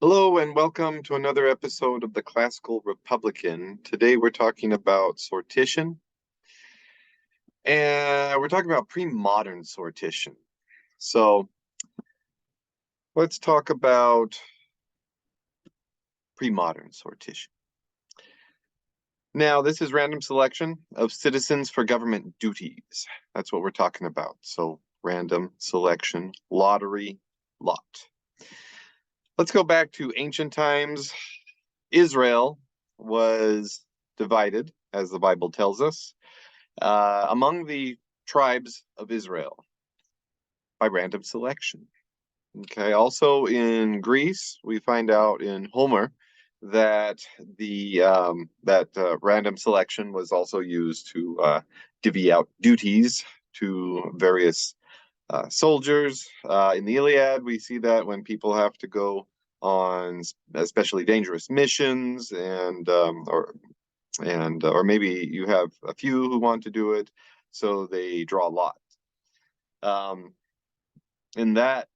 Hello and welcome to another episode of the Classical Republican. Today we're talking about sortition, and we're talking about pre-modern sortition. So let's talk about pre-modern sortition. Now, this is random selection of citizens for government duties. That's what we're talking about. So random selection, lottery, lot. Let's go back to ancient times. Israel was divided, as the Bible tells us, among the tribes of Israel by random selection. Okay. Also in Greece, we find out in Homer that the random selection was also used to divvy out duties to various soldiers. In the Iliad, we see that when people have to go on especially dangerous missions, or maybe you have a few who want to do it, so they draw a lot. In that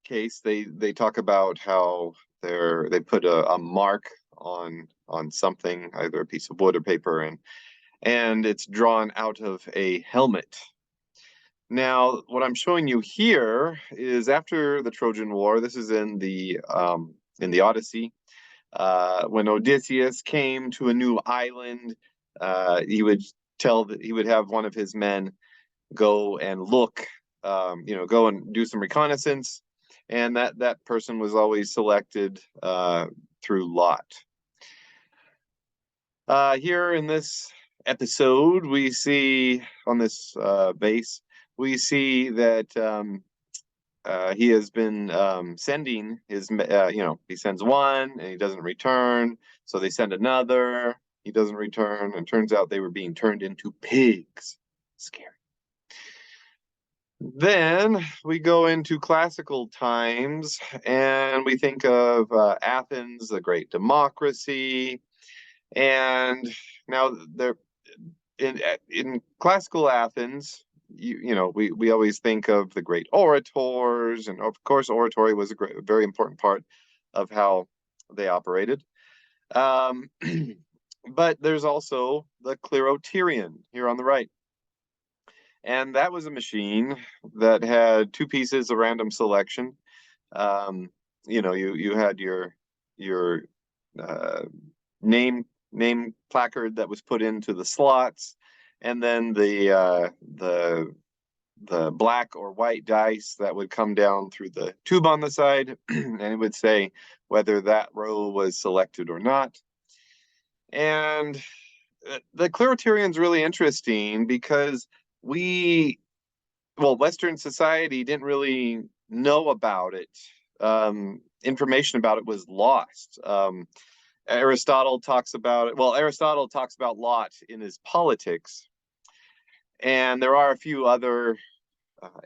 case, they talk about how they put a mark on something, either a piece of wood or paper, and it's drawn out of a helmet. Now, what I'm showing you here is after the Trojan War. This is in the Odyssey. When Odysseus came to a new island, he would have one of his men go and look, go and do some reconnaissance, and that person was always selected through lot. Here in this episode, we see on this base, we see that he has been sending his, he sends one and he doesn't return. So they send another, he doesn't return. And turns out they were being turned into pigs. Scary. Then we go into classical times and we think of Athens, the great democracy. And now there, in classical Athens, we always think of the great orators, and of course, oratory was a very important part of how they operated. Um, but there's also the Cleroterion here on the right, and that was a machine that had two pieces of random selection. Um, you had your uh, name placard that was put into the slots, and then the black or white dice that would come down through the tube on the side, and it would say whether that row was selected or not. And the Cleroterion is really interesting because Western society didn't really know about it. Information about it was lost. Aristotle talks about it. Well, Aristotle talks about lot in his Politics, and there are a few other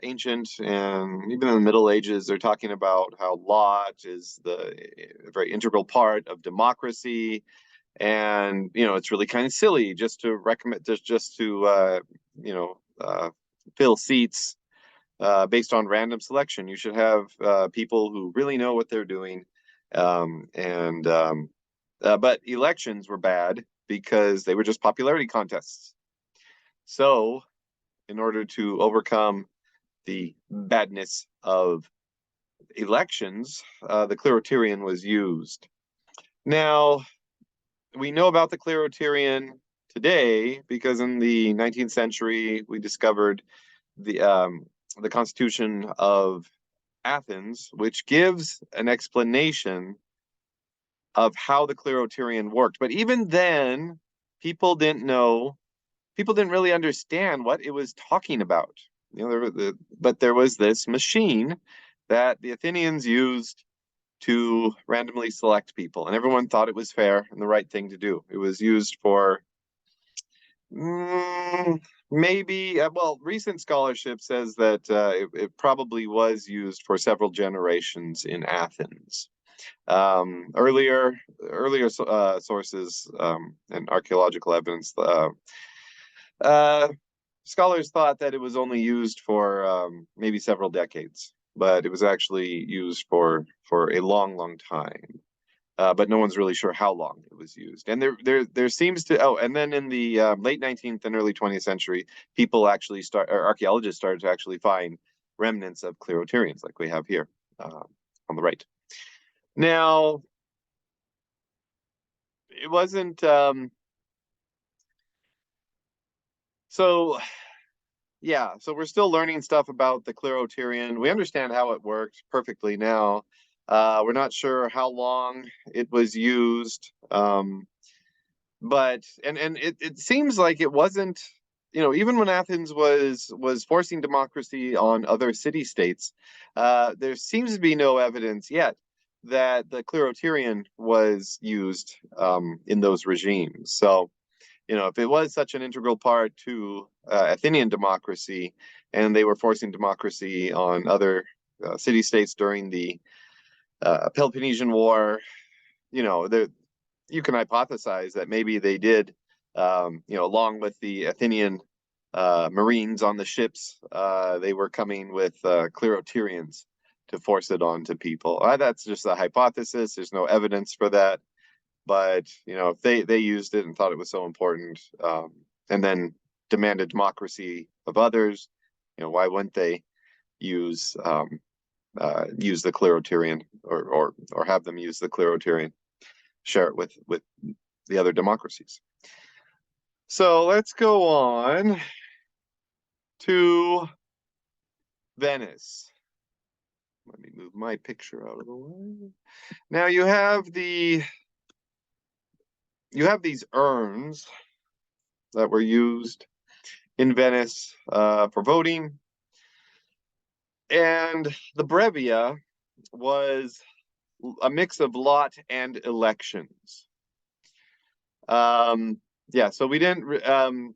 ancient and even in the Middle Ages, they're talking about how lot is the very integral part of democracy, and it's really kind of silly just to recommend just to fill seats based on random selection. You should have people who really know what they're doing, and but elections were bad because they were just popularity contests. So, in order to overcome the badness of elections, the Cleroterion was used. Now, we know about the Cleroterion today because in the 19th century we discovered the Constitution of Athens, which gives an explanation of how the Cleroterion worked. But even then, people didn't really understand what it was talking about. But there was this machine that the Athenians used to randomly select people, and everyone thought it was fair and the right thing to do. It was used for maybe, recent scholarship says that it probably was used for several generations in Athens. Earlier sources and archaeological evidence, scholars thought that it was only used for maybe several decades, but it was actually used for a long, long time. but no one's really sure how long it was used. And there seems to and then in the late 19th and early 20th century, archaeologists started to actually find remnants of Cleroterians, like we have here on the right. Now, it wasn't so. Yeah, so we're still learning stuff about the Cleroterian. We understand how it worked perfectly now. We're not sure how long it was used, but it seems like it wasn't. Even when Athens was forcing democracy on other city states, there seems to be no evidence yet that the Cleroterian was used in those regimes. So if it was such an integral part to Athenian democracy, and they were forcing democracy on other city states during the Peloponnesian War, you can hypothesize that maybe they did, along with the Athenian Marines on the ships, they were coming with Cleroterians to force it on to people. That's just a hypothesis. There's no evidence for that. But if they used it and thought it was so important, and then demanded democracy of others, why wouldn't they use the Cleroterian or have them use the Cleroterian, share it with the other democracies? So let's go on to Venice. Let me move my picture out of the way. Now you have these urns that were used in Venice for voting. And the brevia was a mix of lot and elections. Yeah, so we didn't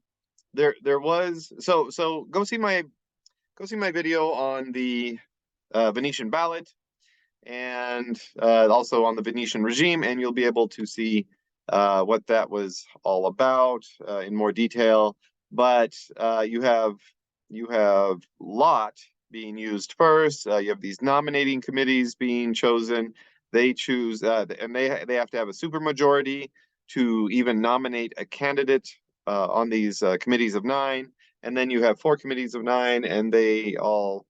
there was so go see my video on the Venetian ballot, and also on the Venetian regime, and you'll be able to see what that was all about in more detail. But you have lot being used first. You have these nominating committees being chosen. They choose, and they have to have a supermajority to even nominate a candidate on these committees of 9. And then you have 4 committees of 9, and they all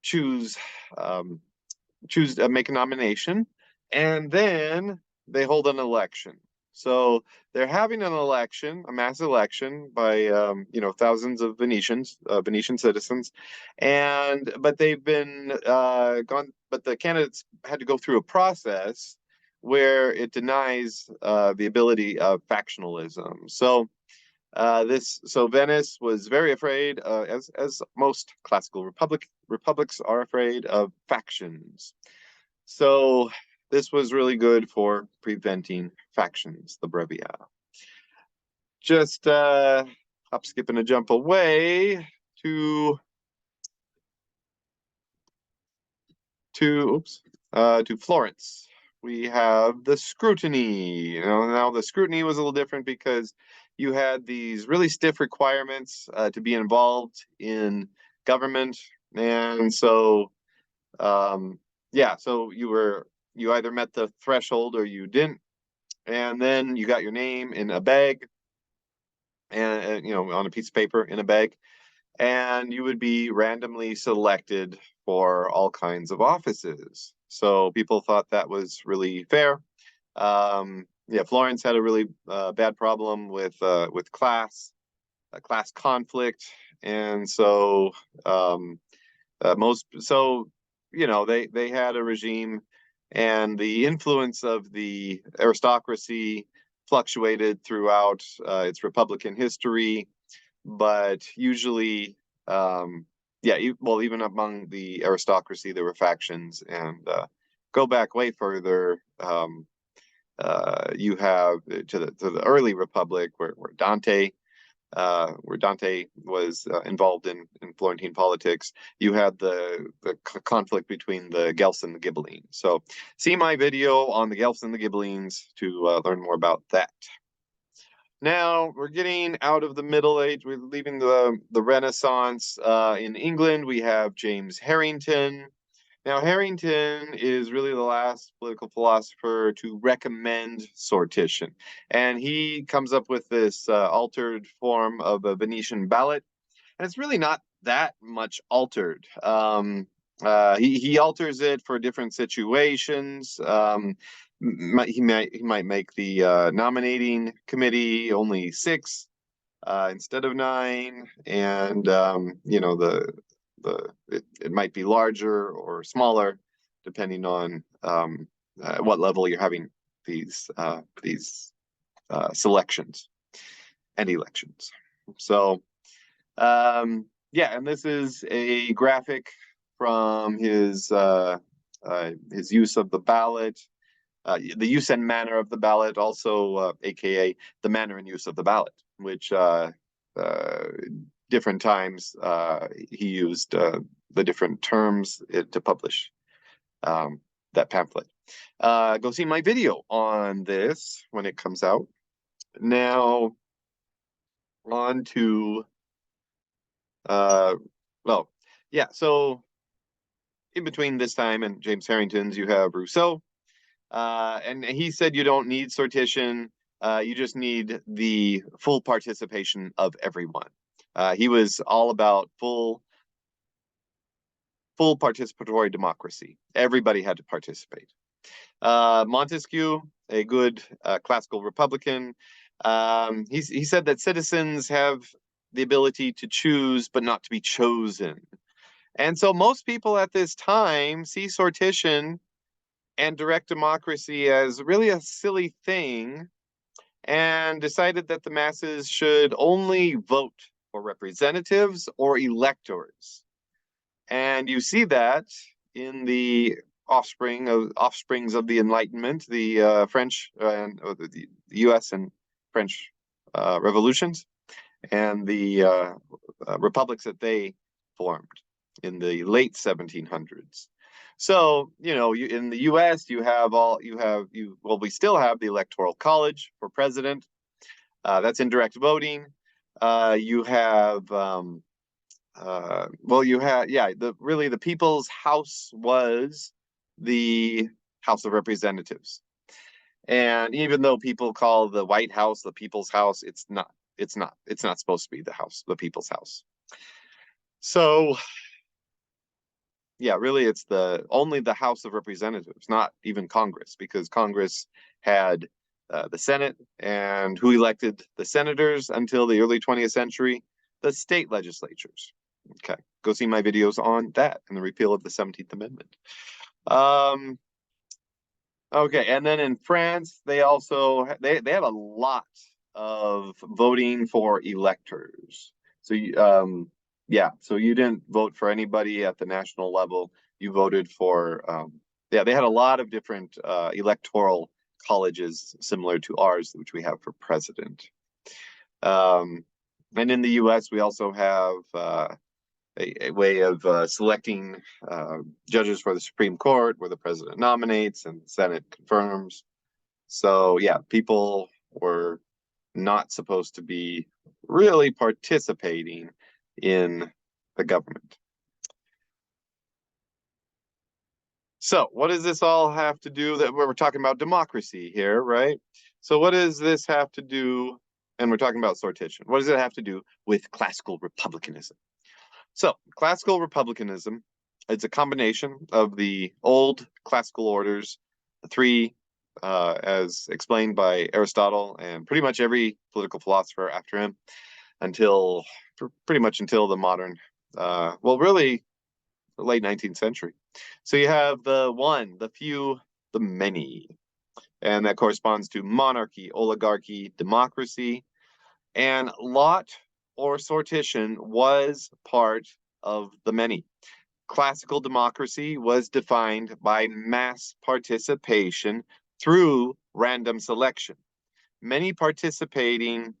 choose make a nomination, and then they hold an election. So they're having an election, a mass election by thousands of Venetian citizens, but they've been but the candidates had to go through a process where it denies the ability of factionalism. So Venice was very afraid, as most classical republics are afraid of factions. So this was really good for preventing factions, the brevia. Just hop, skip, and a jump away to Florence. We have the scrutiny. Now the scrutiny was a little different because you had these really stiff requirements to be involved in government, and so so you either met the threshold or you didn't, and then you got your name in a bag, and on a piece of paper in a bag, and you would be randomly selected for all kinds of offices. So people thought that was really fair. Florence had a really bad problem with class conflict, and so they had a regime, and the influence of the aristocracy fluctuated throughout its Republican history, but usually, even among the aristocracy, there were factions. And go back way further, you have to the early Republic, where Dante was involved in Florentine politics. You had the conflict between the Guelphs and the Ghibellines. So see my video on the Guelphs and the Ghibellines to learn more about that. Now we're getting out of the Middle Age. We're leaving the Renaissance. In England, we have James Harrington. Now, Harrington is really the last political philosopher to recommend sortition. And he comes up with this altered form of a Venetian ballot. And it's really not that much altered. He alters it for different situations. He might make the nominating committee only six instead of nine, and it might be larger or smaller depending on what level you're having these selections and elections. So yeah, and this is a graphic from his use of the ballot, the use and manner of the ballot, also AKA the manner and use of the ballot, which different times he used the different terms to publish that pamphlet. Go see my video on this when it comes out. Now, on to well, yeah. So in between this time and James Harrington's, you have Rousseau, and he said you don't need sortition. You just need the full participation of everyone. He was all about full participatory democracy. Everybody had to participate. Montesquieu, a good classical Republican, he said that citizens have the ability to choose, but not to be chosen. And so most people at this time see sortition and direct democracy as really a silly thing, and decided that the masses should only vote for representatives or electors. And you see that in the offsprings of the Enlightenment, the French and the U.S. and French revolutions, and the republics that they formed in the late 1700s. So, in the U.S., we still have the Electoral College for president. That's indirect voting. You have, the People's House was the House of Representatives. And even though people call the White House the People's House, it's not supposed to be the People's House. So, yeah, really, it's only the House of Representatives, not even Congress, because Congress had the Senate, and who elected the senators until the early 20th century? The state legislatures. Okay, go see my videos on that and the repeal of the 17th Amendment. Okay, and then in France, they also they have a lot of voting for electors. So so you didn't vote for anybody at the national level. You voted for they had a lot of different electoral colleges similar to ours, which we have for president. And in the U.S., we also have a way of selecting judges for the Supreme Court, where the president nominates and the Senate confirms. So yeah, people were not supposed to be really participating in the government. So what does this all have to do? That we're talking about democracy here, right? So what does this have to do? And we're talking about sortition. What does it have to do with classical republicanism? So classical republicanism, it's a combination of the old classical orders, the three, as explained by Aristotle and pretty much every political philosopher after him, pretty much until the modern, really the late 19th century. So you have the one, the few, the many, and that corresponds to monarchy, oligarchy, democracy, and lot or sortition was part of the many. Classical democracy was defined by mass participation through random selection, many participating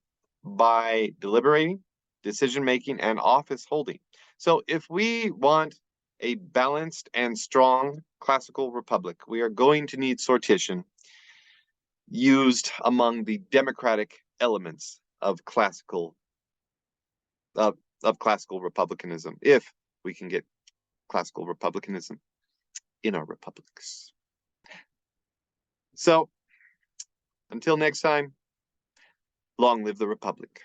by deliberating, decision making, and office holding. So if we want a balanced and strong classical republic, we are going to need sortition used among the democratic elements of classical republicanism, if we can get classical republicanism. in our republics. So, until next time, long live the Republic.